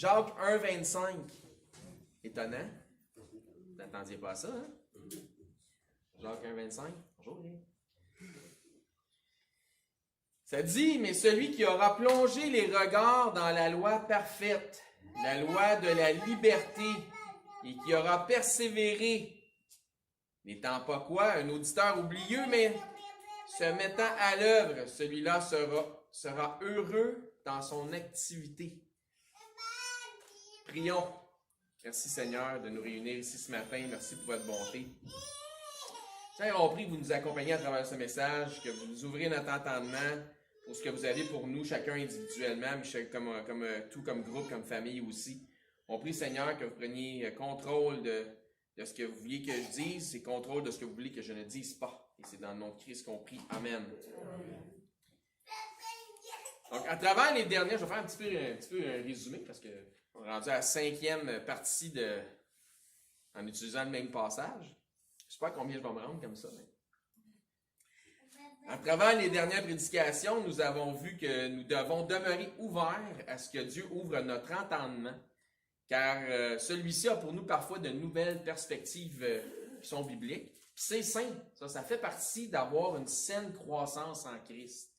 Jacques 1, 25. Étonnant. Vous n'attendiez pas à ça, hein? Jacques 1, 25. Bonjour, Léa. Ça dit, mais celui qui aura plongé les regards dans la loi parfaite, la loi de la liberté, et qui aura persévéré, n'étant pas quoi, un auditeur oublieux, mais se mettant à l'œuvre, celui-là sera heureux dans son activité. Prions. Merci Seigneur de nous réunir ici ce matin. Merci pour votre bonté. Seigneur, on prie que vous nous accompagniez à travers ce message, que vous nous ouvrez notre entendement pour ce que vous avez pour nous, chacun individuellement, mais tout comme groupe, comme famille aussi. On prie Seigneur que vous preniez contrôle de ce que vous vouliez que je dise et contrôle de ce que vous voulez que je ne dise pas. Et c'est dans le nom de Christ qu'on prie. Amen. Donc, à travers les derniers, je vais faire un petit peu un résumé parce qu'on est rendu à la 5e partie en utilisant le même passage. Je ne sais pas combien je vais me rendre comme ça. Mais... À travers les dernières prédications, nous avons vu que nous devons demeurer ouverts à ce que Dieu ouvre notre entendement, car celui-ci a pour nous parfois de nouvelles perspectives qui sont bibliques. Puis c'est sain, ça fait partie d'avoir une saine croissance en Christ.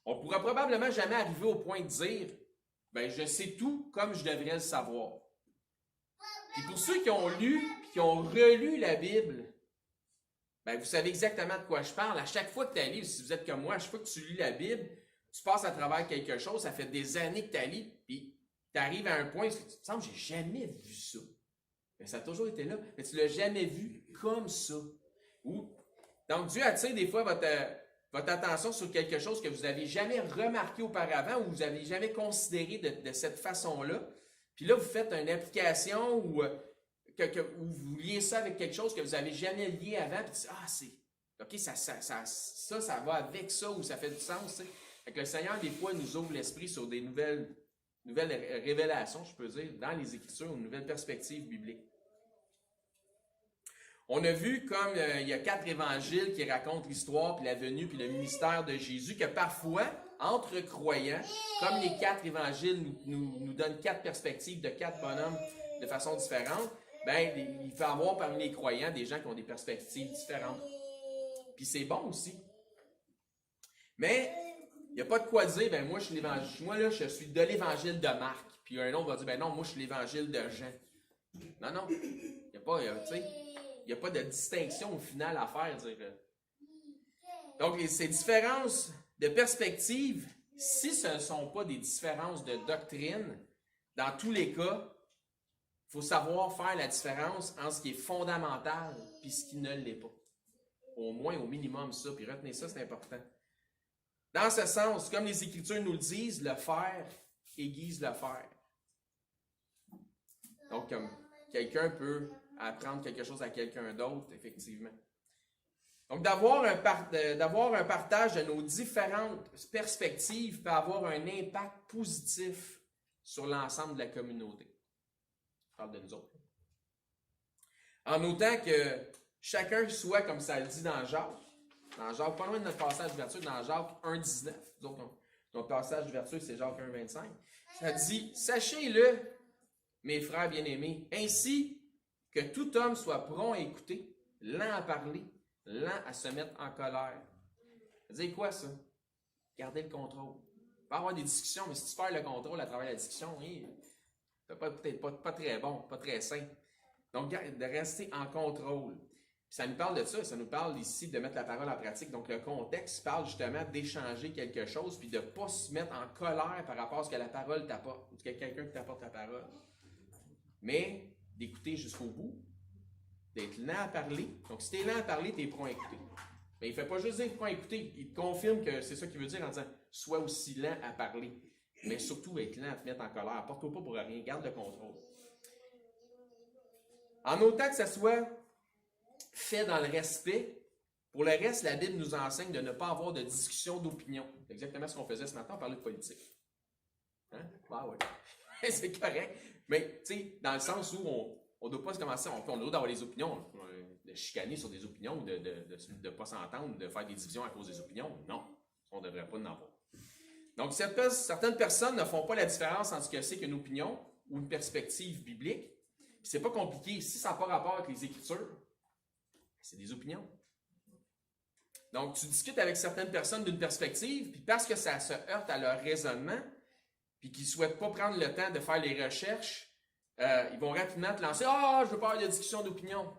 On ne pourra probablement jamais arriver au point de dire « ben je sais tout comme je devrais le savoir ». Et pour ceux qui ont lu et qui ont relu la Bible, ben vous savez exactement de quoi je parle. À chaque fois que tu as lu, si vous êtes comme moi, à chaque fois que tu lis la Bible, tu passes à travers quelque chose, ça fait des années que tu as lu, puis tu arrives à un point où tu te sens, j'ai jamais vu ça. Mais ça a toujours été là, mais tu ne l'as jamais vu comme ça. Donc Dieu attire des fois votre attention sur quelque chose que vous n'avez jamais remarqué auparavant ou vous n'avez jamais considéré de cette façon-là. Puis là, vous faites une application où vous liez ça avec quelque chose que vous n'avez jamais lié avant, puis tu dis, c'est, OK, ça va avec ça, ou ça fait du sens, tu sais. Fait que le Seigneur, des fois, nous ouvre l'esprit sur des nouvelles révélations, je peux dire, dans les Écritures, une nouvelle perspective biblique. On a vu comme il y a 4 évangiles qui racontent l'histoire, puis la venue, puis le ministère de Jésus, que parfois, entre croyants, comme les 4 évangiles nous donnent 4 perspectives de 4 bonhommes de façon différente, ben il peut y avoir parmi les croyants des gens qui ont des perspectives différentes. Puis c'est bon aussi. Mais il n'y a pas de quoi dire, ben moi je suis de l'évangile de Marc. Puis un autre va dire, ben non, moi je suis l'évangile de Jean. Non, il n'y a pas, il n'y a pas de distinction au final à faire. Donc, ces différences de perspective, si ce ne sont pas des différences de doctrine, dans tous les cas, il faut savoir faire la différence entre ce qui est fondamental et ce qui ne l'est pas. Au moins, au minimum, ça. Puis retenez ça, c'est important. Dans ce sens, comme les Écritures nous le disent, le faire aiguise le faire. Donc, comme quelqu'un peut apprendre quelque chose à quelqu'un d'autre, effectivement. Donc, d'avoir un partage de nos différentes perspectives peut avoir un impact positif sur l'ensemble de la communauté. Je parle de nous autres. En notant que chacun soit, comme ça le dit dans Jacques, pas loin de notre passage d'ouverture, dans Jacques 1,19, notre passage d'ouverture, c'est Jacques 1,25, ça dit « Sachez-le, mes frères bien-aimés, ainsi que tout homme soit prompt à écouter, lent à parler, lent à se mettre en colère. » Ça veut dire quoi, ça? Garder le contrôle. Il va y avoir des discussions, mais si tu perds le contrôle à travers la discussion, c'est peut-être pas très bon, pas très sain. Donc, de rester en contrôle. Puis ça nous parle de ça nous parle ici de mettre la parole en pratique. Donc, le contexte parle justement d'échanger quelque chose, puis de ne pas se mettre en colère par rapport à ce que la parole t'apporte, ou que quelqu'un qui t'apporte la parole. Mais d'écouter jusqu'au bout, d'être lent à parler. Donc, si tu es lent à parler, tu es prompt à écouter. Mais il ne fait pas juste dire prompt à écouter, il te confirme que c'est ça qu'il veut dire en disant « sois aussi lent à parler ». Mais surtout, être lent à te mettre en colère. Porte-toi pas pour rien, garde le contrôle. En autant que ça soit fait dans le respect, pour le reste, la Bible nous enseigne de ne pas avoir de discussion d'opinion. C'est exactement ce qu'on faisait ce matin, on parlait de politique. Hein? Ah ouais. C'est correct. Mais, tu sais, dans le sens où on ne doit pas se commencer, on a le droit d'avoir des opinions, de chicaner sur des opinions, de ne pas s'entendre, de faire des divisions à cause des opinions. Non, on ne devrait pas en avoir. Donc, certaines personnes ne font pas la différence entre ce que c'est qu'une opinion ou une perspective biblique. Puis c'est pas compliqué. Si ça n'a pas rapport avec les Écritures, c'est des opinions. Donc, tu discutes avec certaines personnes d'une perspective, puis parce que ça se heurte à leur raisonnement, puis qu'ils ne souhaitent pas prendre le temps de faire les recherches, ils vont rapidement te lancer « Ah, je veux pas avoir de discussion d'opinion. »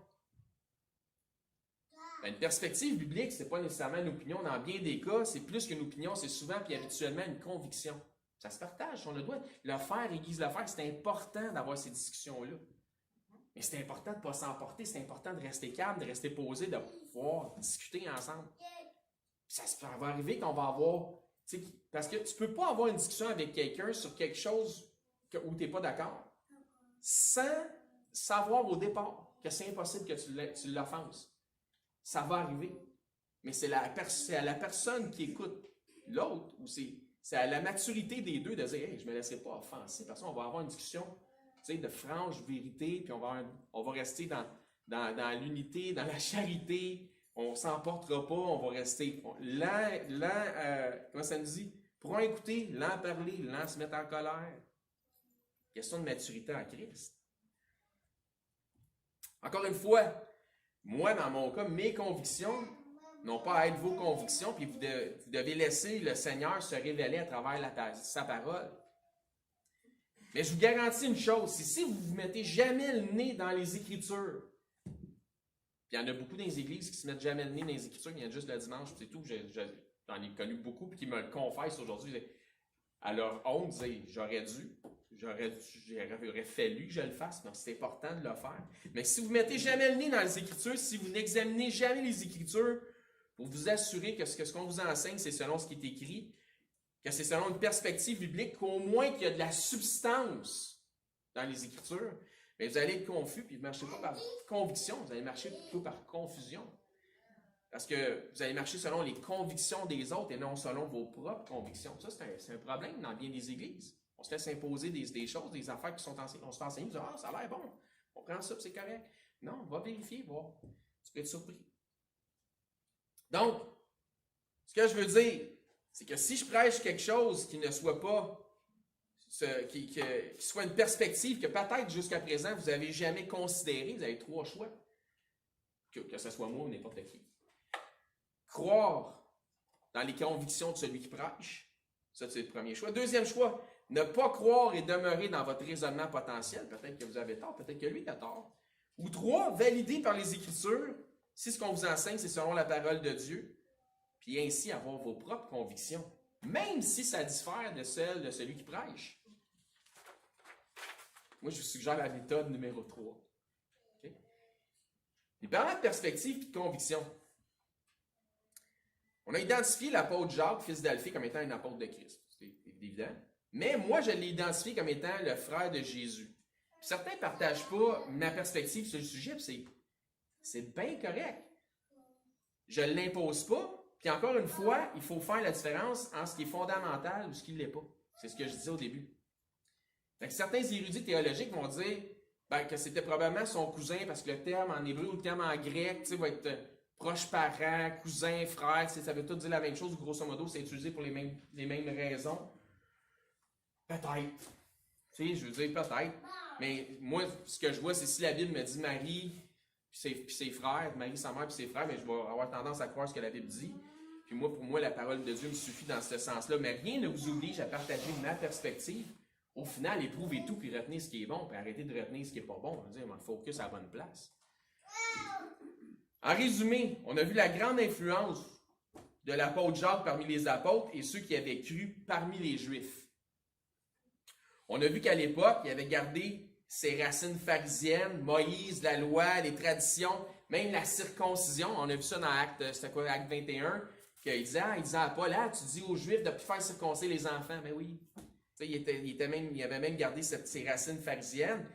Une perspective biblique, ce n'est pas nécessairement une opinion. Dans bien des cas, c'est plus qu'une opinion, c'est souvent puis habituellement une conviction. Ça se partage, on le doit. Le faire aiguise le faire. C'est important d'avoir ces discussions-là. Mais c'est important de ne pas s'emporter, c'est important de rester calme, de rester posé, de pouvoir discuter ensemble. Ça va arriver qu'on va avoir... Parce que tu ne peux pas avoir une discussion avec quelqu'un sur quelque chose où tu n'es pas d'accord sans savoir au départ que c'est impossible que tu l'offenses. Ça va arriver. Mais c'est à la personne qui écoute l'autre, ou c'est à la maturité des deux de dire « Hey, je ne me laisserai pas offenser. » Parce qu'on va avoir une discussion de franche vérité, puis on va rester dans l'unité, dans la charité. On ne s'emportera pas, on va rester comment ça nous dit? Pour écouter, lent parler, lent se mettre en colère. Question de maturité en Christ. Encore une fois, moi, dans mon cas, mes convictions n'ont pas à être vos convictions, puis vous devez laisser le Seigneur se révéler à travers sa parole. Mais je vous garantis une chose, c'est si vous ne vous mettez jamais le nez dans les Écritures, puis il y en a beaucoup dans les églises qui ne se mettent jamais le nez dans les Écritures, il y en a juste le dimanche, c'est tout. J'en ai connu beaucoup, puis qui me le confessent aujourd'hui. À leur honte, j'aurais fallu que je le fasse, donc c'est important de le faire. Mais si vous ne mettez jamais le nez dans les Écritures, si vous n'examinez jamais les Écritures, pour vous assurer que ce qu'on vous enseigne, c'est selon ce qui est écrit, que c'est selon une perspective biblique, qu'au moins qu'il y a de la substance dans les Écritures, mais vous allez être confus, puis vous ne marchez pas par conviction, vous allez marcher plutôt par confusion. Parce que vous allez marcher selon les convictions des autres et non selon vos propres convictions. Ça, c'est un problème dans bien des églises. On se fait s'imposer des choses, des affaires qui sont enseignées. On se fait enseigner, on se dit « Ah, ça a l'air bon, on prend ça, c'est correct. » Non, va vérifier, voir. Tu peux être surpris. Donc, ce que je veux dire, c'est que si je prêche quelque chose qui ne soit pas, qui soit une perspective que peut-être jusqu'à présent vous n'avez jamais considérée, vous avez trois choix, que ce soit moi ou n'importe qui. Croire dans les convictions de celui qui prêche, ça c'est le premier choix. Deuxième choix, ne pas croire et demeurer dans votre raisonnement potentiel, peut-être que vous avez tort, peut-être que lui a tort. Ou trois, valider par les Écritures, si ce qu'on vous enseigne c'est selon la parole de Dieu, puis ainsi avoir vos propres convictions, même si ça diffère de celle de celui qui prêche. Moi, je vous suggère la méthode numéro 3. Okay? Les parents de perspective et de conviction. On a identifié l'apôtre Jacques, fils d'Alphée, comme étant un apôtre de Christ. C'est évident. Mais moi, je l'ai identifié comme étant le frère de Jésus. Puis certains ne partagent pas ma perspective sur le sujet, puis c'est bien correct. Je ne l'impose pas. Puis encore une fois, il faut faire la différence entre ce qui est fondamental ou ce qui ne l'est pas. C'est ce que je disais au début. Donc, certains érudits théologiques vont dire que c'était probablement son cousin, parce que le terme en hébreu ou le terme en grec va être proche parent, cousin, frère, ça veut tout dire la même chose, grosso modo, c'est utilisé pour les mêmes raisons. Peut-être. Je veux dire peut-être. Mais moi, ce que je vois, c'est si la Bible me dit Marie, puis ses frères, Marie, sa mère, puis ses frères, mais je vais avoir tendance à croire ce que la Bible dit. Puis moi, pour moi, la parole de Dieu me suffit dans ce sens-là. Mais rien ne vous oblige à partager ma perspective. Au final, éprouvez tout, puis retenez ce qui est bon, puis arrêtez de retenir ce qui n'est pas bon. On va dire, on focus à la bonne place. En résumé, on a vu la grande influence de l'apôtre Jacques parmi les apôtres et ceux qui avaient cru parmi les Juifs. On a vu qu'à l'époque, il avait gardé ses racines pharisiennes, Moïse, la loi, les traditions, même la circoncision. On a vu ça dans Acte 21, qu'il disait à Paul, tu dis aux Juifs de ne plus faire circoncire les enfants. Mais oui, il avait même gardé ses racines pharisiennes.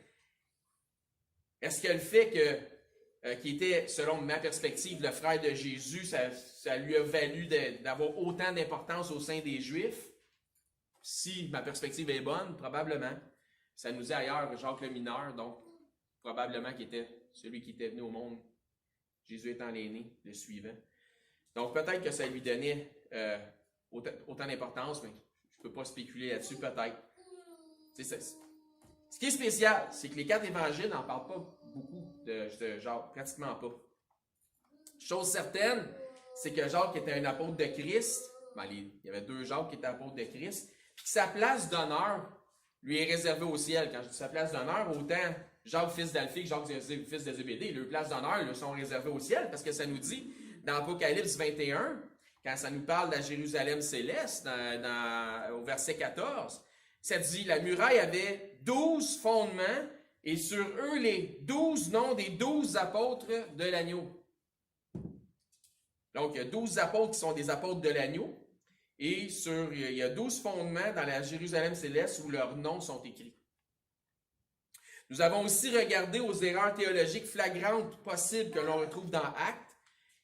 Est-ce que le fait qu'il était, selon ma perspective, le frère de Jésus, ça lui a valu d'avoir autant d'importance au sein des Juifs? Si ma perspective est bonne, probablement. Ça nous dit ailleurs Jacques le mineur, donc probablement qu'il était celui qui était venu au monde, Jésus étant l'aîné, le suivant. Donc peut-être que ça lui donnait autant d'importance, mais je ne peux pas spéculer là-dessus, peut-être. Ce qui est spécial, c'est que les 4 évangiles n'en parlent pas beaucoup de Jacques, pratiquement pas. Chose certaine, c'est que Jacques était un apôtre de Christ. Ben, il y avait 2 Jacques qui étaient apôtres de Christ. Puis que sa place d'honneur lui est réservée au ciel. Quand je dis sa place d'honneur, autant Jacques, fils d'Alphée, que Jacques, fils de Zébédée, leurs places d'honneur leur sont réservées au ciel, parce que ça nous dit, dans Apocalypse 21, quand ça nous parle de la Jérusalem céleste, au verset 14, ça dit, la muraille avait 12 fondements, et sur eux les 12 noms des 12 apôtres de l'agneau. Donc, il y a 12 apôtres qui sont des apôtres de l'agneau, et il y a 12 fondements dans la Jérusalem céleste où leurs noms sont écrits. Nous avons aussi regardé aux erreurs théologiques flagrantes possibles que l'on retrouve dans Actes,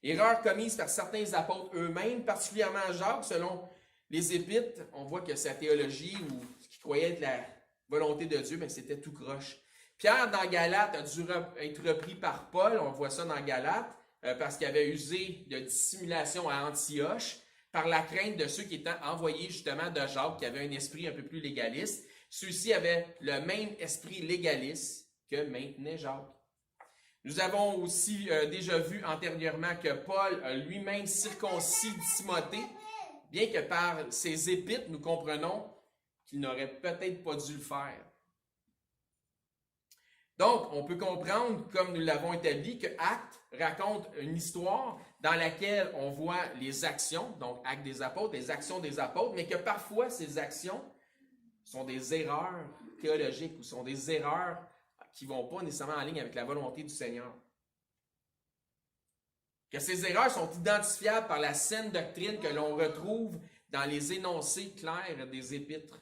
erreurs commises par certains apôtres eux-mêmes, particulièrement Jacques, selon les Épîtres. On voit que sa théologie, ou ce qu'il croyait être la volonté de Dieu, c'était tout croche. Pierre, dans Galates, a dû être repris par Paul, on voit ça dans Galates, parce qu'il avait usé de dissimulation à Antioche, par la crainte de ceux qui étaient envoyés justement de Jacques, qui avait un esprit un peu plus légaliste. Ceux-ci avaient le même esprit légaliste que maintenait Jacques. Nous avons aussi déjà vu antérieurement que Paul a lui-même circoncis Timothée, bien que par ses épîtres, nous comprenons qu'il n'aurait peut-être pas dû le faire. Donc, on peut comprendre, comme nous l'avons établi, que Actes raconte une histoire dans laquelle on voit les actions, donc Actes des apôtres, les actions des apôtres, mais que parfois ces actions sont des erreurs théologiques ou sont des erreurs qui ne vont pas nécessairement en ligne avec la volonté du Seigneur. Que ces erreurs sont identifiables par la saine doctrine que l'on retrouve dans les énoncés clairs des épîtres.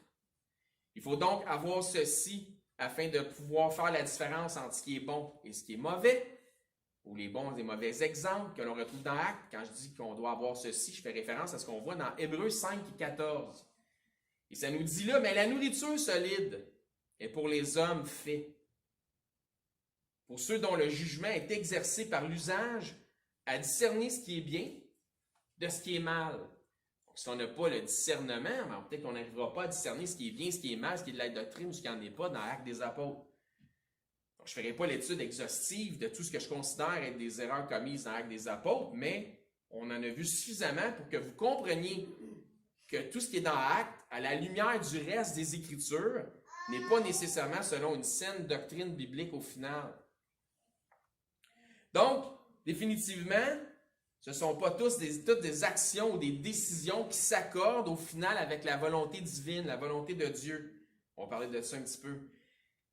Il faut donc avoir ceci afin de pouvoir faire la différence entre ce qui est bon et ce qui est mauvais, ou les bons et mauvais exemples que l'on retrouve dans Actes. Quand je dis qu'on doit avoir ceci, je fais référence à ce qu'on voit dans Hébreux 5 et 14. Et ça nous dit là, mais la nourriture solide est pour les hommes faits, pour ceux dont le jugement est exercé par l'usage à discerner ce qui est bien de ce qui est mal. Donc, si on n'a pas le discernement, peut-être qu'on n'arrivera pas à discerner ce qui est bien, ce qui est mal, ce qui est de la doctrine ou ce qui n'en est pas dans l'Acte des apôtres. Donc, je ne ferai pas l'étude exhaustive de tout ce que je considère être des erreurs commises dans l'Acte des apôtres, mais on en a vu suffisamment pour que vous compreniez que tout ce qui est dans Actes, à la lumière du reste des Écritures, n'est pas nécessairement selon une saine doctrine biblique au final. Donc, définitivement, ce ne sont pas toutes des actions ou des décisions qui s'accordent au final avec la volonté divine, la volonté de Dieu. On va parler de ça un petit peu.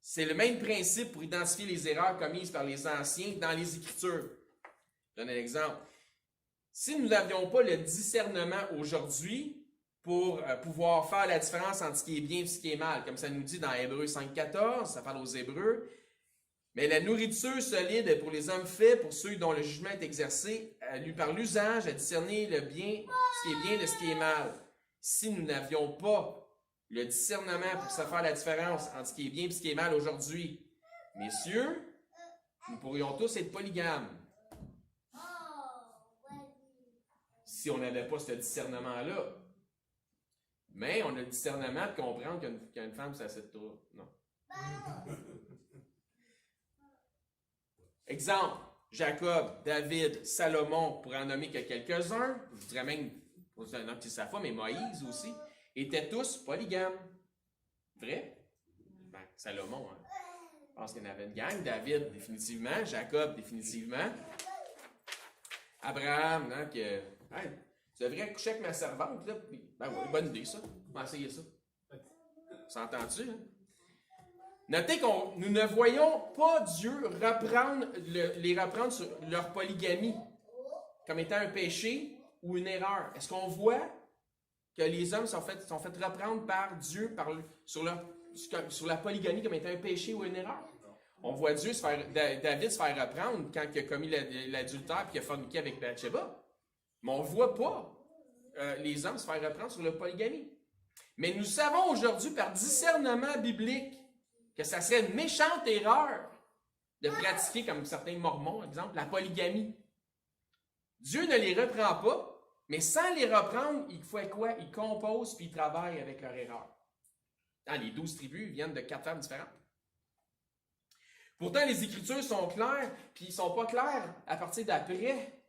C'est le même principe pour identifier les erreurs commises par les anciens dans les Écritures. Je donne un exemple. Si nous n'avions pas le discernement aujourd'hui pour pouvoir faire la différence entre ce qui est bien et ce qui est mal, comme ça nous dit dans Hébreux 5.14, ça parle aux Hébreux, mais la nourriture solide est pour les hommes faits, pour ceux dont le jugement est exercé par l'usage à discerner le bien, ce qui est bien de ce qui est mal. Si nous n'avions pas le discernement pour se faire la différence entre ce qui est bien et ce qui est mal aujourd'hui, messieurs, nous pourrions tous être polygames. Si on n'avait pas ce discernement-là. Mais on a le discernement de comprendre qu'une femme, ça s'assied trop. Non. Exemple, Jacob, David, Salomon, pour en nommer que quelques-uns, je dirais même, pour noter sa femme, mais Moïse aussi, étaient tous polygames. Vrai? Ben, Salomon, hein. Je pense qu'il y en avait une gang. David, définitivement. Jacob, définitivement. Abraham, hein, que... Hey, tu devrais coucher avec ma servante, là. Ben oui, bonne idée, ça. On va essayer ça. S'entend-tu, hein? Notez que nous ne voyons pas Dieu les reprendre sur leur polygamie comme étant un péché ou une erreur. Est-ce qu'on voit que les hommes sont fait reprendre par Dieu sur la polygamie comme étant un péché ou une erreur? On voit David se faire reprendre quand il a commis l'adultère et qu'il a forniqué avec Bathsheba. Mais on ne voit pas les hommes se faire reprendre sur la polygamie. Mais nous savons aujourd'hui par discernement biblique que ça serait une méchante erreur de pratiquer, comme certains mormons, par exemple, la polygamie. Dieu ne les reprend pas, mais sans les reprendre, il fait quoi? Il compose puis il travaille avec leur erreur. Les 12 tribus viennent de 4 femmes différentes. Pourtant, les Écritures sont claires, puis ils ne sont pas clairs à partir d'après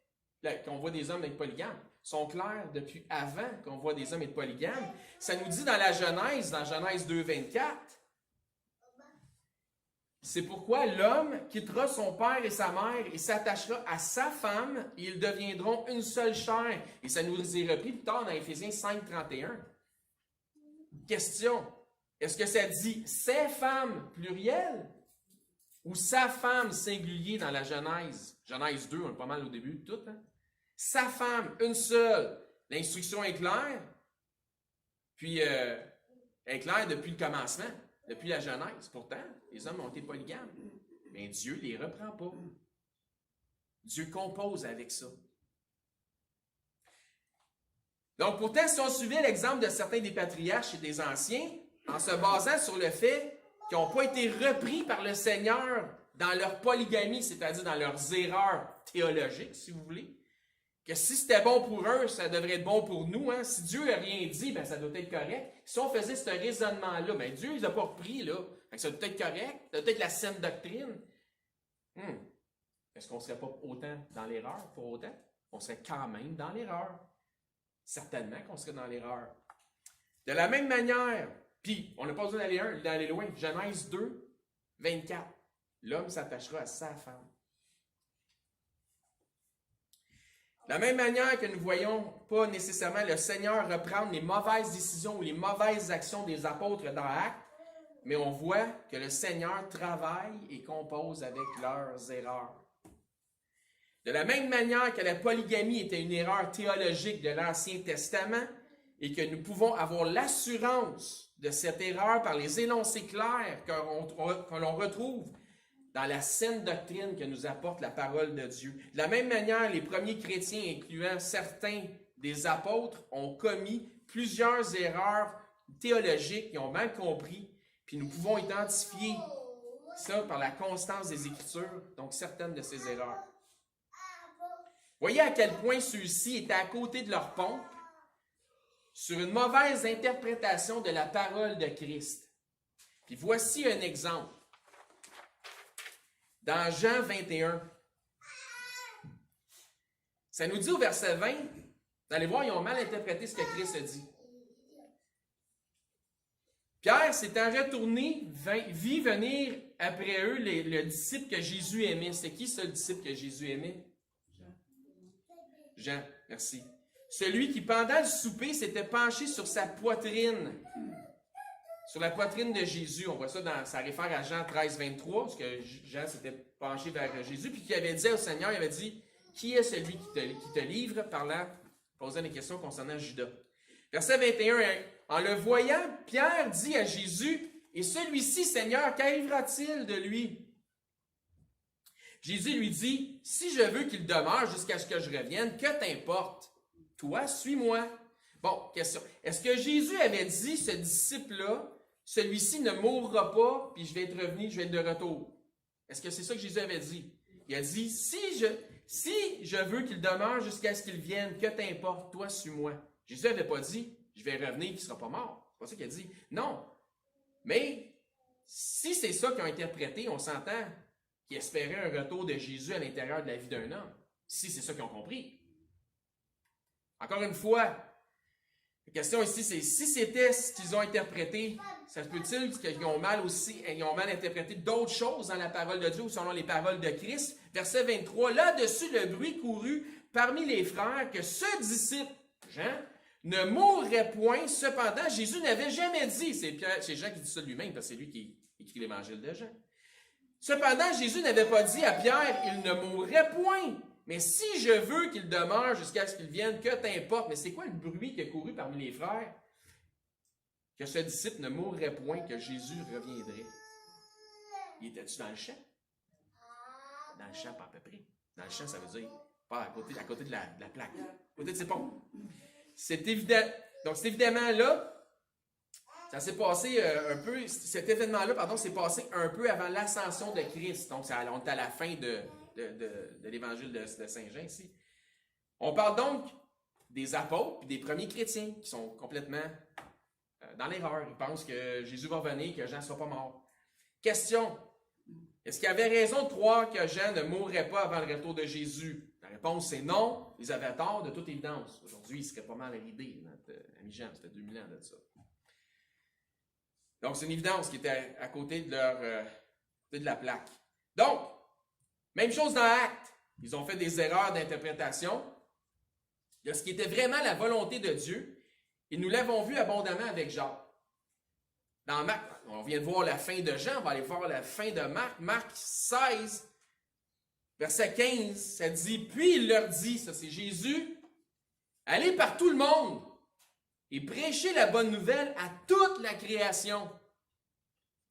qu'on voit des hommes être polygames. Ils sont clairs depuis avant qu'on voit des hommes être polygames. Ça nous dit dans la Genèse, dans Genèse 2, 24, c'est pourquoi l'homme quittera son père et sa mère et s'attachera à sa femme et ils deviendront une seule chair. Et ça nous est repris plus tard dans Éphésiens 5, 31. Question, est-ce que ça dit « ses femmes » pluriel ou « sa femme » singulier dans la Genèse? Genèse 2, on est pas mal au début de tout. Hein? Sa femme, une seule. L'instruction est claire. Puis, elle est claire depuis le commencement, depuis la Genèse. Pourtant, les hommes ont été polygames. Mais Dieu ne les reprend pas. Dieu compose avec ça. Donc, pourtant, si on suivait l'exemple de certains des patriarches et des anciens, en se basant sur le fait qu'ils n'ont pas été repris par le Seigneur dans leur polygamie, c'est-à-dire dans leurs erreurs théologiques, si vous voulez, que si c'était bon pour eux, ça devrait être bon pour nous. Hein? Si Dieu n'a rien dit, ben ça doit être correct. Si on faisait ce raisonnement-là, ben Dieu ne les a pas repris, là. Ça doit être correct. Ça doit être la saine doctrine. Est-ce qu'on ne serait pas autant dans l'erreur pour autant? On serait quand même dans l'erreur. Certainement qu'on serait dans l'erreur. De la même manière, puis on n'a pas besoin d'aller loin. Genèse 2, 24. L'homme s'attachera à sa femme. De la même manière que nous ne voyons pas nécessairement le Seigneur reprendre les mauvaises décisions ou les mauvaises actions des apôtres dans Actes, mais on voit que le Seigneur travaille et compose avec leurs erreurs. De la même manière que la polygamie était une erreur théologique de l'Ancien Testament et que nous pouvons avoir l'assurance de cette erreur par les énoncés clairs que l'on retrouve dans la saine doctrine que nous apporte la parole de Dieu. De la même manière, les premiers chrétiens, incluant certains des apôtres, ont commis plusieurs erreurs théologiques et ont mal compris. Puis nous pouvons identifier ça par la constance des Écritures, donc certaines de ces erreurs. Voyez à quel point ceux-ci étaient à côté de leur pompe sur une mauvaise interprétation de la parole de Christ. Puis voici un exemple. Dans Jean 21, ça nous dit au verset 20, vous allez voir, ils ont mal interprété ce que Christ a dit. Pierre s'étant retourné, vit venir après eux le disciple que Jésus aimait. C'est qui ce disciple que Jésus aimait? Jean, merci. Celui qui, pendant le souper, s'était penché sur sa poitrine. Sur la poitrine de Jésus. On voit ça, ça réfère à Jean 13, 23, parce que Jean s'était penché vers Jésus, puis qui avait dit au Seigneur, il avait dit, « Qui est celui qui te livre? » parlant, posant des questions concernant Judas. Verset 21, en le voyant, Pierre dit à Jésus, « Et celui-ci, Seigneur, qu'arrivera-t-il de lui? » Jésus lui dit, « Si je veux qu'il demeure jusqu'à ce que je revienne, que t'importe? Toi, suis-moi. » Bon, question. Est-ce que Jésus avait dit, ce disciple-là, celui-ci ne mourra pas, puis je vais être revenu, je vais être de retour? Est-ce que c'est ça que Jésus avait dit? Il a dit, si je veux qu'il demeure jusqu'à ce qu'il vienne, que t'importe? Toi, suis-moi. Jésus n'avait pas dit, je vais revenir, qu'il ne sera pas mort. C'est pas ça qu'il a dit. Non. Mais, si c'est ça qu'ils ont interprété, on s'entend qu'ils espéraient un retour de Jésus à l'intérieur de la vie d'un homme. Si c'est ça qu'ils ont compris. Encore une fois, la question ici, c'est si c'était ce qu'ils ont interprété, ça se peut-il qu'ils ont mal interprété d'autres choses dans la parole de Dieu ou selon les paroles de Christ? Verset 23, là-dessus, le bruit courut parmi les frères que ce disciple, Jean, ne mourrait point. Cependant, Jésus n'avait jamais dit, c'est Jean qui dit ça lui-même, parce que c'est lui qui écrit l'évangile de Jean. Cependant, Jésus n'avait pas dit à Pierre, il ne mourrait point. Mais si je veux qu'il demeure jusqu'à ce qu'il vienne, que t'importe? Mais c'est quoi le bruit qui a couru parmi les frères? Que ce disciple ne mourrait point, que Jésus reviendrait. Il était-tu dans le champ? Dans le champ, pas à peu près. Dans le champ, ça veut dire pas à côté de la plaque, à côté de ses pompes. C'est évident. Donc, cet évidemment-là, ça s'est passé un peu, cet événement-là, pardon, s'est passé un peu avant l'ascension de Christ. Donc, on est à la fin de l'évangile de Saint-Jean ici. On parle donc des apôtres et des premiers chrétiens qui sont complètement dans l'erreur. Ils pensent que Jésus va venir, que Jean ne sera pas mort. Question, Est-ce qu'il avait raison de croire que Jean ne mourrait pas avant le retour de Jésus? La réponse est non. Ils avaient tort de toute évidence. Aujourd'hui, il serait pas mal arrivé, notre ami Jean, c'était 2000 ans de ça. Donc, c'est une évidence qui était à côté de la plaque. Donc, même chose dans Actes. Ils ont fait des erreurs d'interprétation. Il y a ce qui était vraiment la volonté de Dieu. Et nous l'avons vu abondamment avec Jacques. Dans Marc, on vient de voir la fin de Jean, on va aller voir la fin de Marc. Marc 16, verset 15, ça dit, puis il leur dit, ça c'est Jésus, allez par tout le monde et prêchez la bonne nouvelle à toute la création.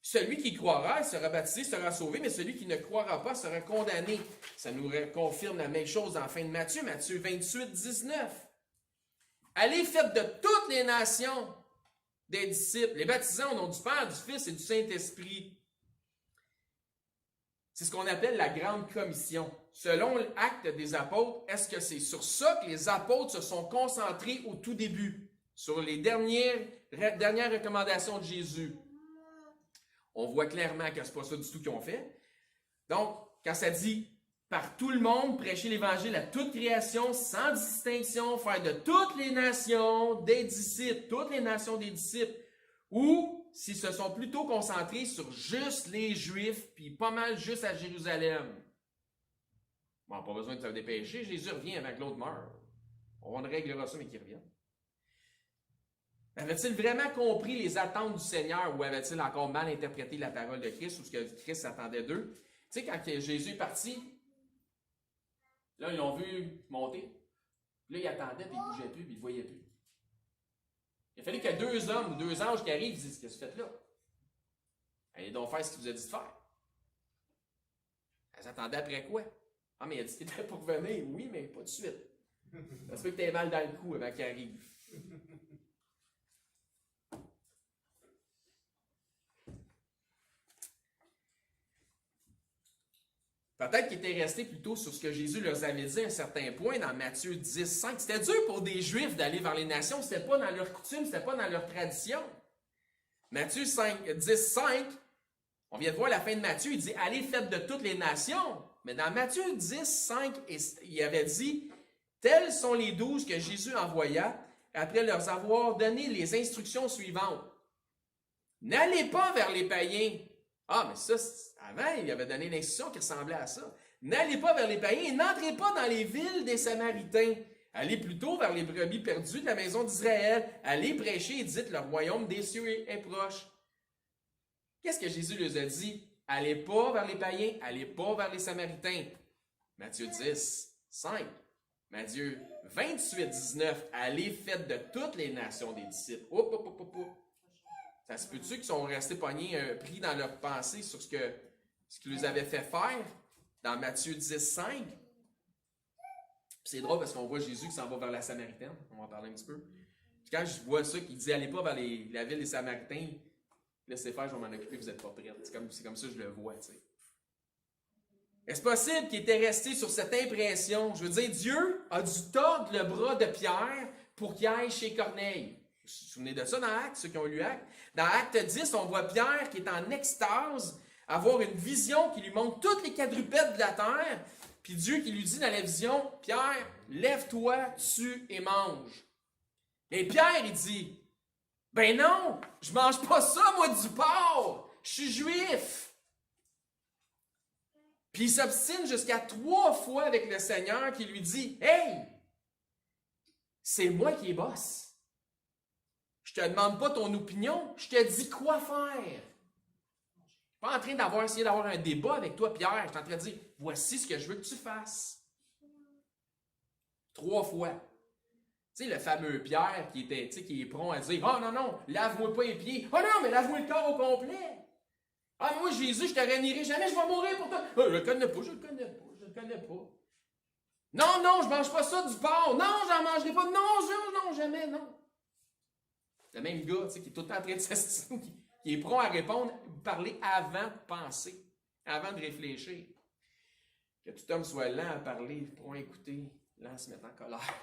Celui qui croira sera baptisé, sera sauvé, mais celui qui ne croira pas sera condamné. Ça nous confirme la même chose en fin de Matthieu, Matthieu 28, 19. Allez, faites de toutes les nations des disciples, les baptisant au nom du Père, du Fils et du Saint-Esprit. C'est ce qu'on appelle la grande commission. Selon l'acte des apôtres, est-ce que c'est sur ça que les apôtres se sont concentrés au tout début? Sur les dernières recommandations de Jésus? On voit clairement que ce n'est pas ça du tout qu'ils ont fait. Donc, quand ça dit « par tout le monde, prêcher l'Évangile à toute création, sans distinction, faire de toutes les nations des disciples, toutes les nations des disciples, ou s'ils se sont plutôt concentrés sur juste les Juifs, puis pas mal juste à Jérusalem. Bon, pas besoin de se dépêcher, Jésus revient avant que l'autre meure. On réglera ça, mais qu'il revienne. Avait-il vraiment compris les attentes du Seigneur ou avait-il encore mal interprété la parole de Christ ou ce que Christ attendait d'eux? Tu sais, quand Jésus est parti, là, ils l'ont vu monter. Là, il attendait, puis il ne bougeait plus, puis il ne voyait plus. Il a fallu qu'il y ait 2 hommes ou 2 anges qui arrivent et disent « Qu'est-ce que vous faites là? » Allez donc faire ce qu'il vous a dit de faire. Elle s'attendait après quoi? Ah, mais il a dit qu'il était pour venir. Oui, mais pas de suite. Ça se peut que tu aies mal dans le cou avant qu'il arrive. Peut-être qu'ils étaient restés plutôt sur ce que Jésus leur avait dit à un certain point dans Matthieu 10, 5. C'était dur pour des Juifs d'aller vers les nations. Ce n'était pas dans leur coutume, ce n'était pas dans leur tradition. Matthieu 10, 5, on vient de voir la fin de Matthieu, il dit « Allez, faites de toutes les nations ». Mais dans Matthieu 10, 5, il avait dit « Tels sont les 12 que Jésus envoya après leur avoir donné les instructions suivantes. N'allez pas vers les païens. » Ah, mais ça, avant, il avait donné une instruction qui ressemblait à ça. N'allez pas vers les païens et n'entrez pas dans les villes des Samaritains. Allez plutôt vers les brebis perdues de la maison d'Israël. Allez prêcher et dites, le royaume des cieux est proche. Qu'est-ce que Jésus leur a dit? Allez pas vers les païens, allez pas vers les Samaritains. Matthieu 10, 5. Matthieu 28, 19. Allez, faites de toutes les nations des disciples. Hop, hop, hop, hop, hop. Ça se peut-tu qu'ils sont restés pognés, pris dans leur pensée sur ce qu'ils les avait fait faire dans Matthieu 10, 5? C'est drôle parce qu'on voit Jésus qui s'en va vers la Samaritaine. On va en parler un petit peu. Puis quand je vois ça, qu'il dit « Allez pas vers la ville des Samaritains », laissez faire, je vais m'en occuper, vous n'êtes pas prêts. C'est comme ça que je le vois, tu sais. Est-ce possible qu'il était resté sur cette impression? Je veux dire, Dieu a dû tordre le bras de Pierre pour qu'il aille chez Corneille. Vous vous souvenez de ça dans Actes, ceux qui ont lu Actes? Dans Acte 10, on voit Pierre qui est en extase, avoir une vision qui lui montre toutes les quadrupèdes de la terre, puis Dieu qui lui dit dans la vision, « Pierre, lève-toi, tue et mange. » Et Pierre, il dit, « Ben non, je mange pas ça, moi, du porc, je suis juif. » Puis il s'obstine jusqu'à 3 fois avec le Seigneur qui lui dit, « Hey, c'est moi qui est boss. Je te demande pas ton opinion, je te dis quoi faire. » Je ne suis pas en train essayé d'avoir un débat avec toi, Pierre. Je suis en train de dire, voici ce que je veux que tu fasses. 3 fois. Tu sais, le fameux Pierre qui est prompt à dire, « Oh non, non, lave-moi pas les pieds. Oh non, mais lave-moi le corps au complet. Ah, moi, Jésus, je te réunirai jamais, je vais mourir pour toi. Je le connais pas, je le connais pas. Non, non, je mange pas ça du porc. Non, j'en mangerai pas. Non, jamais, non. » Le même gars, qui est tout le temps en train de s'astiner, qui est prompt à répondre, parler avant de penser, avant de réfléchir. Que tout homme soit lent à parler, prompt à écouter, lent à se mettre en colère.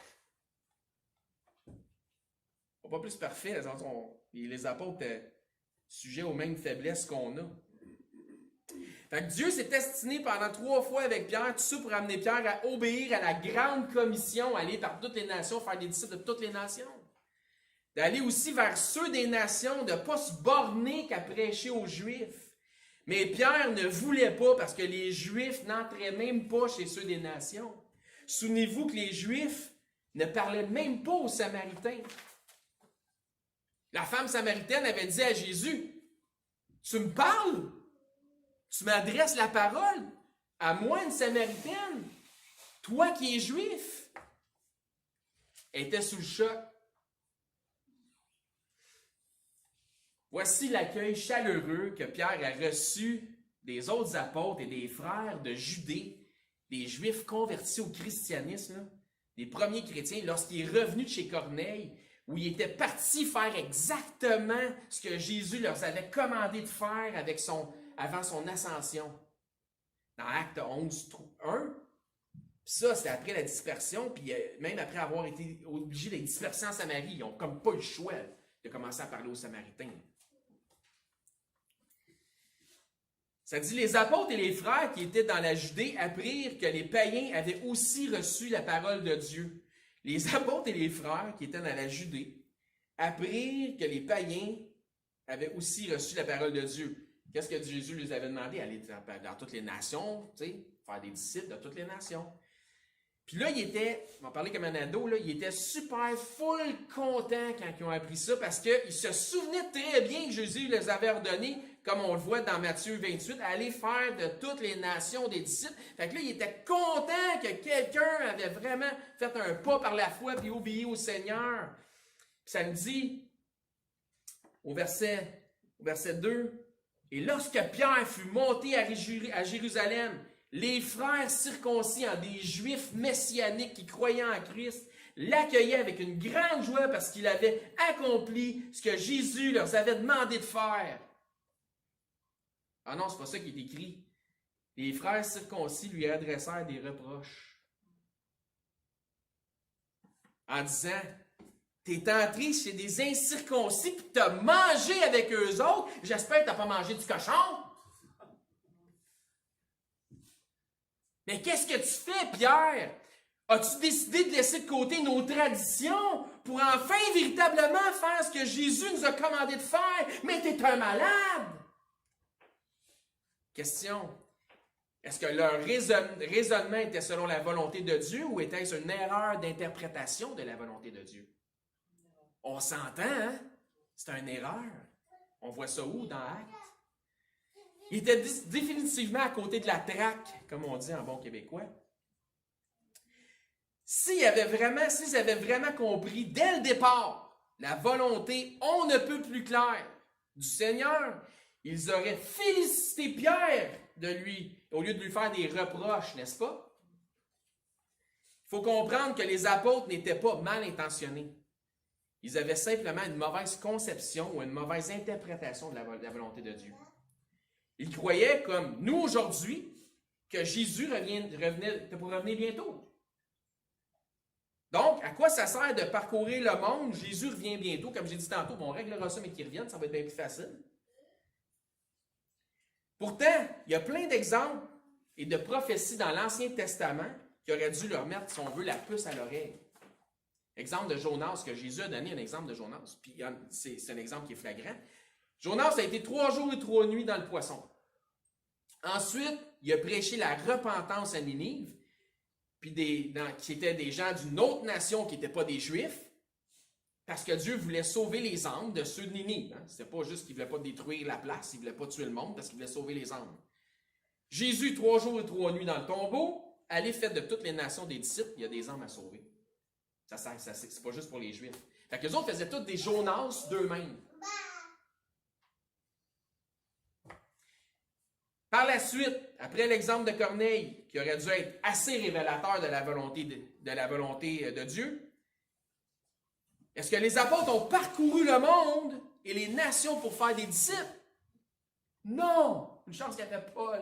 Pas plus parfait, les apôtres étaient sujets aux mêmes faiblesses qu'on a. Fait que Dieu s'est destiné pendant 3 fois avec Pierre, tout ça pour amener Pierre à obéir à la grande commission, aller par toutes les nations, faire des disciples de toutes les nations. D'aller aussi vers ceux des nations, de ne pas se borner qu'à prêcher aux Juifs. Mais Pierre ne voulait pas parce que les Juifs n'entraient même pas chez ceux des nations. Souvenez-vous que les Juifs ne parlaient même pas aux Samaritains. La femme samaritaine avait dit à Jésus, « Tu me parles? Tu m'adresses la parole? À moi, une Samaritaine? Toi qui es Juif? » Elle était sous le choc. Voici l'accueil chaleureux que Pierre a reçu des autres apôtres et des frères de Judée, des Juifs convertis au christianisme, là, des premiers chrétiens, lorsqu'il est revenu de chez Corneille, où il était parti faire exactement ce que Jésus leur avait commandé de faire avant son ascension. Dans Acte 11, 1, ça, c'est après la dispersion, puis même après avoir été obligé d'être dispersés en Samarie, ils n'ont comme pas eu le choix de commencer à parler aux Samaritains. Ça dit, les apôtres et les frères qui étaient dans la Judée apprirent que les païens avaient aussi reçu la parole de Dieu. Les apôtres et les frères qui étaient dans la Judée apprirent que les païens avaient aussi reçu la parole de Dieu. Qu'est-ce que Jésus les avait demandé? Aller dans toutes les nations, faire des disciples de toutes les nations. Puis là, on va parler comme un ado, là, il était super full content quand ils ont appris ça parce qu'ils se souvenaient très bien que Jésus les avait ordonné, comme on le voit dans Matthieu 28, à aller faire de toutes les nations des disciples. Fait que là, il était content que quelqu'un avait vraiment fait un pas par la foi puis obéi au Seigneur. Puis ça me dit, au verset 2, « Et lorsque Pierre fut monté à Jérusalem, les frères circoncis en des Juifs messianiques qui croyaient en Christ l'accueillaient avec une grande joie parce qu'il avait accompli ce que Jésus leur avait demandé de faire. » Ah non, c'est pas ça qui est écrit. Les frères circoncis lui adressèrent des reproches en disant, « T'es entré chez des incirconcis et t'as mangé avec eux autres. J'espère que t'as pas mangé du cochon. » Mais qu'est-ce que tu fais, Pierre? As-tu décidé de laisser de côté nos traditions pour enfin véritablement faire ce que Jésus nous a commandé de faire? Mais t'es un malade! Question. Est-ce que leur raisonnement était selon la volonté de Dieu ou était-ce une erreur d'interprétation de la volonté de Dieu? On s'entend, hein? C'est une erreur. On voit ça où dans Actes? Il était définitivement à côté de la traque, comme on dit en bon québécois. S'ils avaient vraiment compris dès le départ la volonté on ne peut plus claire du Seigneur, ils auraient félicité Pierre de lui, au lieu de lui faire des reproches, n'est-ce pas? Il faut comprendre que les apôtres n'étaient pas mal intentionnés. Ils avaient simplement une mauvaise conception ou une mauvaise interprétation de la volonté de Dieu. Ils croyaient, comme nous aujourd'hui, que Jésus revenait bientôt. Donc, à quoi ça sert de parcourir le monde? Jésus revient bientôt. Comme j'ai dit tantôt, on réglera ça, mais qu'il revienne, ça va être bien plus facile. Pourtant, il y a plein d'exemples et de prophéties dans l'Ancien Testament qui auraient dû leur mettre, si on veut, la puce à l'oreille. Exemple de Jonas, que Jésus a donné un exemple de Jonas, puis c'est un exemple qui est flagrant. Jonas a été 3 jours et 3 nuits dans le poisson. Ensuite, il a prêché la repentance à Ninive, puis qui étaient des gens d'une autre nation qui n'étaient pas des Juifs, parce que Dieu voulait sauver les âmes de ceux de Ninive. Hein? Ce n'était pas juste qu'il ne voulait pas détruire la place, il ne voulait pas tuer le monde, parce qu'il voulait sauver les âmes. Jésus, 3 jours et 3 nuits dans le tombeau, allez, faites de toutes les nations des disciples, il y a des âmes à sauver. C'est pas juste pour les Juifs. Fait que les autres faisaient tous des Jonas d'eux-mêmes. Par la suite, après l'exemple de Corneille, qui aurait dû être assez révélateur de la volonté de Dieu, est-ce que les apôtres ont parcouru le monde et les nations pour faire des disciples? Non! Une chance qu'il y avait Paul.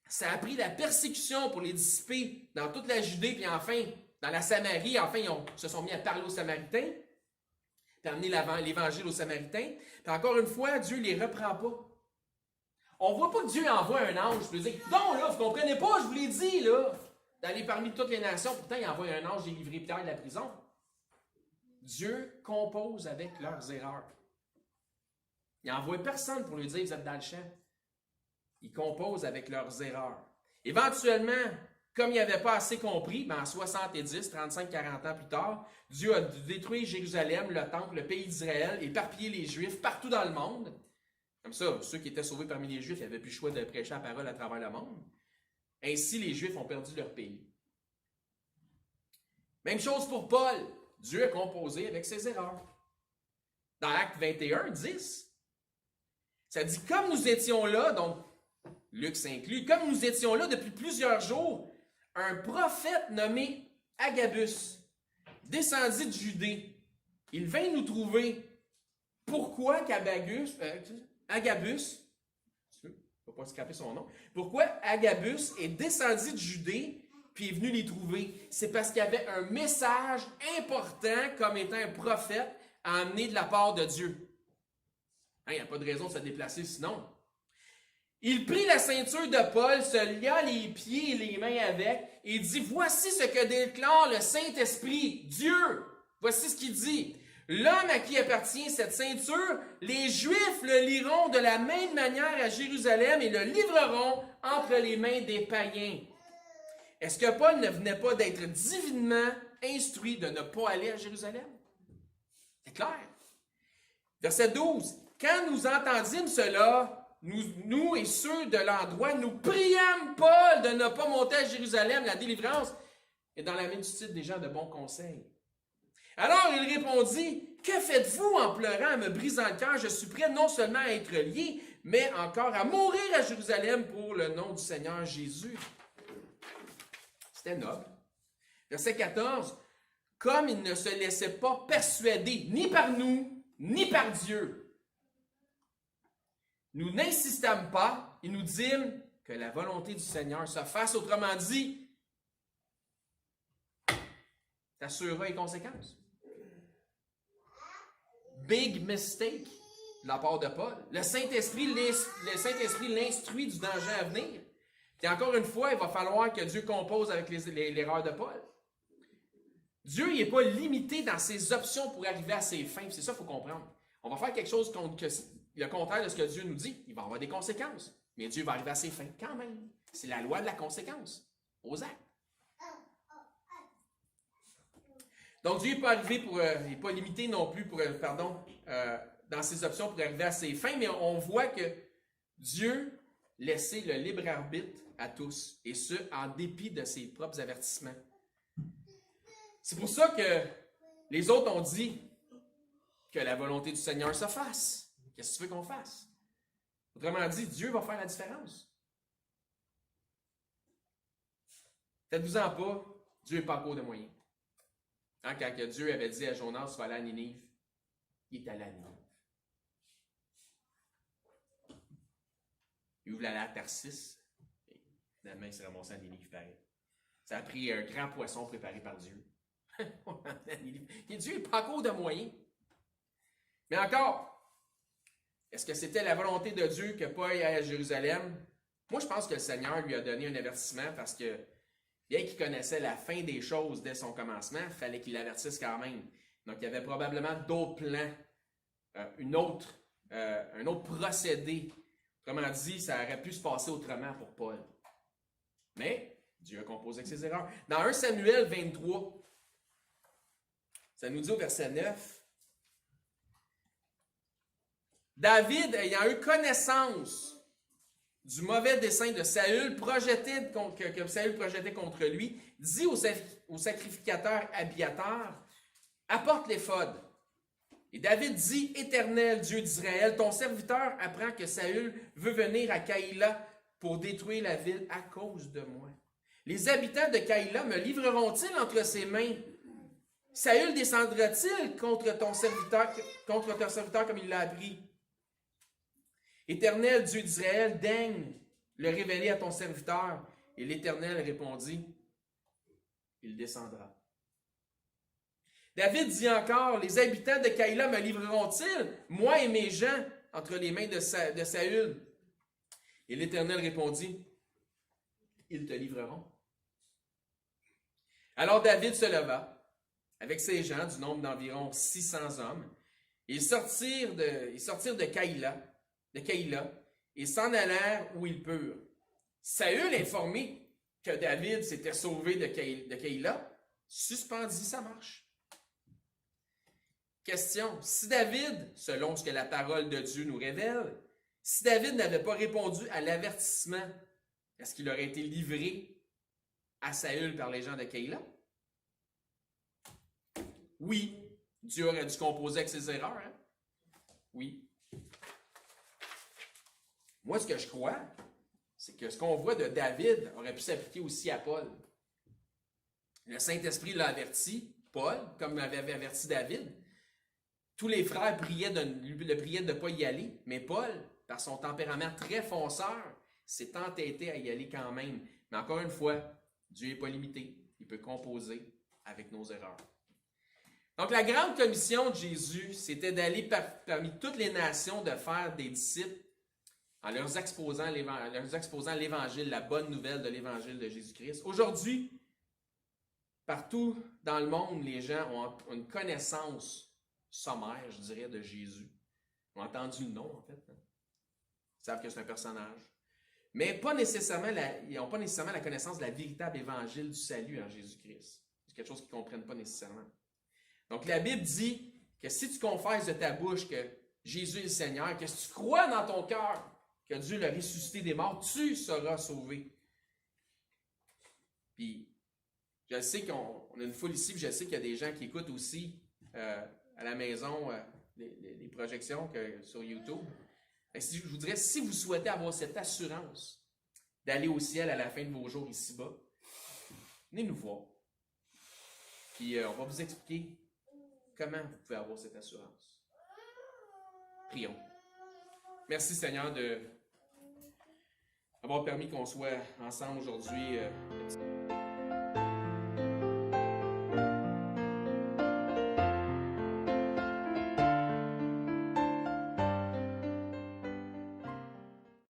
Ça a pris la persécution pour les dissiper dans toute la Judée, puis enfin, dans la Samarie, enfin, ils se sont mis à parler aux Samaritains, puis à amener l'Évangile aux Samaritains. Puis encore une fois, Dieu ne les reprend pas. On ne voit pas que Dieu envoie un ange. Je veux dire, non, là, vous ne comprenez pas, je vous l'ai dit, là, d'aller parmi toutes les nations. Pourtant, il envoie un ange délivrer Pierre de la prison. Dieu compose avec leurs erreurs. Il n'envoie personne pour lui dire, vous êtes dans le champ. Il compose avec leurs erreurs. Éventuellement, comme il n'avait pas assez compris, en 70, 35, 40 ans plus tard, Dieu a détruit Jérusalem, le temple, le pays d'Israël, éparpillé les Juifs partout dans le monde. Comme ça, ceux qui étaient sauvés parmi les Juifs n'avaient plus le choix de prêcher la parole à travers le monde. Ainsi, les Juifs ont perdu leur pays. Même chose pour Paul. Dieu a composé avec ses erreurs. Dans Acte 21, 10, ça dit, comme nous étions là, donc Luc s'inclut, comme nous étions là depuis plusieurs jours, un prophète nommé Agabus descendit de Judée. Il vint nous trouver. Pourquoi qu'Agabus, je ne vais pas scraper son nom, pourquoi Agabus est descendu de Judée puis est venu les trouver? C'est parce qu'il y avait un message important comme étant un prophète à amener de la part de Dieu. Il n'y a pas de raison de se déplacer sinon. Il prit la ceinture de Paul, se lia les pieds et les mains avec, et dit, voici ce que déclare le Saint-Esprit, Dieu. Voici ce qu'il dit. L'homme à qui appartient cette ceinture, les Juifs le liront de la même manière à Jérusalem et le livreront entre les mains des païens. Est-ce que Paul ne venait pas d'être divinement instruit de ne pas aller à Jérusalem? C'est clair. Verset 12. Quand nous entendîmes cela, nous et ceux de l'endroit, nous priâmes Paul de ne pas monter à Jérusalem. La délivrance est dans la multitude des gens de bons conseils. Alors il répondit, que faites-vous en pleurant, en me brisant le cœur? Je suis prêt non seulement à être lié, mais encore à mourir à Jérusalem pour le nom du Seigneur Jésus. C'était noble. Verset 14. Comme il ne se laissait pas persuader ni par nous, ni par Dieu, nous n'insistâmes pas et nous dîmes que la volonté du Seigneur se fasse. Autrement dit, t'assurera les conséquences. Big mistake de la part de Paul. Le Saint-Esprit l'instruit du danger à venir. Et encore une fois, il va falloir que Dieu compose avec l'erreur de Paul. Dieu n'est pas limité dans ses options pour arriver à ses fins. C'est ça qu'il faut comprendre. On va faire quelque chose le contraire de ce que Dieu nous dit. Il va y avoir des conséquences. Mais Dieu va arriver à ses fins quand même. C'est la loi de la conséquence. Aux actes. Donc Dieu n'est pas arrivé il n'est pas limité non plus dans ses options pour arriver à ses fins, mais on voit que Dieu laissait le libre arbitre à tous, et ce, en dépit de ses propres avertissements. C'est pour ça que les autres ont dit que la volonté du Seigneur se fasse. Qu'est-ce que tu veux qu'on fasse? Autrement dit, Dieu va faire la différence. Faites-vous-en pas, Dieu n'est pas en cours de moyens. Quand Dieu avait dit à Jonas, tu vas aller à Ninive, il est allé à Ninive. Il ouvre la Tarsis, et finalement, il s'est ramassé à Ninive pareil. Ça a pris un grand poisson préparé par Dieu. Et Dieu n'est pas en cours de moyens. Mais encore, est-ce que c'était la volonté de Dieu que Paul aille à Jérusalem? Moi, je pense que le Seigneur lui a donné un avertissement parce que, bien qu'il connaissait la fin des choses dès son commencement, il fallait qu'il l'avertisse quand même. Donc, il y avait probablement d'autres plans, un autre procédé. Autrement dit, ça aurait pu se passer autrement pour Paul. Mais Dieu a composé avec ses erreurs. Dans 1 Samuel 23, ça nous dit au verset 9, David, ayant eu connaissance du mauvais dessein de Saül, que Saül projetait contre lui, dit au sacrificateur Abiathar, apporte l'éphod. Et David dit, Éternel Dieu d'Israël, ton serviteur apprend que Saül veut venir à Keïla pour détruire la ville à cause de moi. Les habitants de Keïla me livreront-ils entre ses mains? Saül descendra-t-il contre ton serviteur comme il l'a appris? Éternel Dieu d'Israël, daigne le révéler à ton serviteur. Et l'Éternel répondit, il descendra. David dit encore, les habitants de Keïla me livreront-ils, moi et mes gens, entre les mains de Saül? Et l'Éternel répondit, ils te livreront. Alors David se leva, avec ses gens, du nombre d'environ 600 hommes, et ils sortirent de Keïla, et s'en allèrent où ils purent. Saül, informé que David s'était sauvé de Keïla, suspendit sa marche. Question, si David, selon ce que la parole de Dieu nous révèle, si David n'avait pas répondu à l'avertissement, est-ce qu'il aurait été livré à Saül par les gens de Keïla? Oui, Dieu aurait dû composer avec ses erreurs. Hein? Oui. Moi, ce que je crois, c'est que ce qu'on voit de David aurait pu s'appliquer aussi à Paul. Le Saint-Esprit l'a averti, Paul, comme l'avait averti David. Tous les frères le priaient de ne pas y aller, mais Paul, par son tempérament très fonceur, s'est entêté à y aller quand même. Mais encore une fois, Dieu n'est pas limité. Il peut composer avec nos erreurs. Donc, la grande commission de Jésus, c'était d'aller parmi toutes les nations, de faire des disciples en leur exposant l'Évangile, la bonne nouvelle de l'Évangile de Jésus-Christ. Aujourd'hui, partout dans le monde, les gens ont une connaissance sommaire, je dirais, de Jésus. Ils ont entendu le nom, en fait. Ils savent que c'est un personnage. Mais ils n'ont pas nécessairement la connaissance de la véritable évangile du salut en Jésus-Christ. C'est quelque chose qu'ils ne comprennent pas nécessairement. Donc, la Bible dit que si tu confesses de ta bouche que Jésus est le Seigneur, que si tu crois dans ton cœur que Dieu l'a ressuscité des morts, tu seras sauvé. Puis, je sais qu'on a une foule ici, puis je sais qu'il y a des gens qui écoutent aussi à la maison les projections sur YouTube. Je vous dirais, si vous souhaitez avoir cette assurance d'aller au ciel à la fin de vos jours ici-bas, venez nous voir. Puis on va vous expliquer comment vous pouvez avoir cette assurance. Prions. Merci Seigneur d'avoir permis qu'on soit ensemble aujourd'hui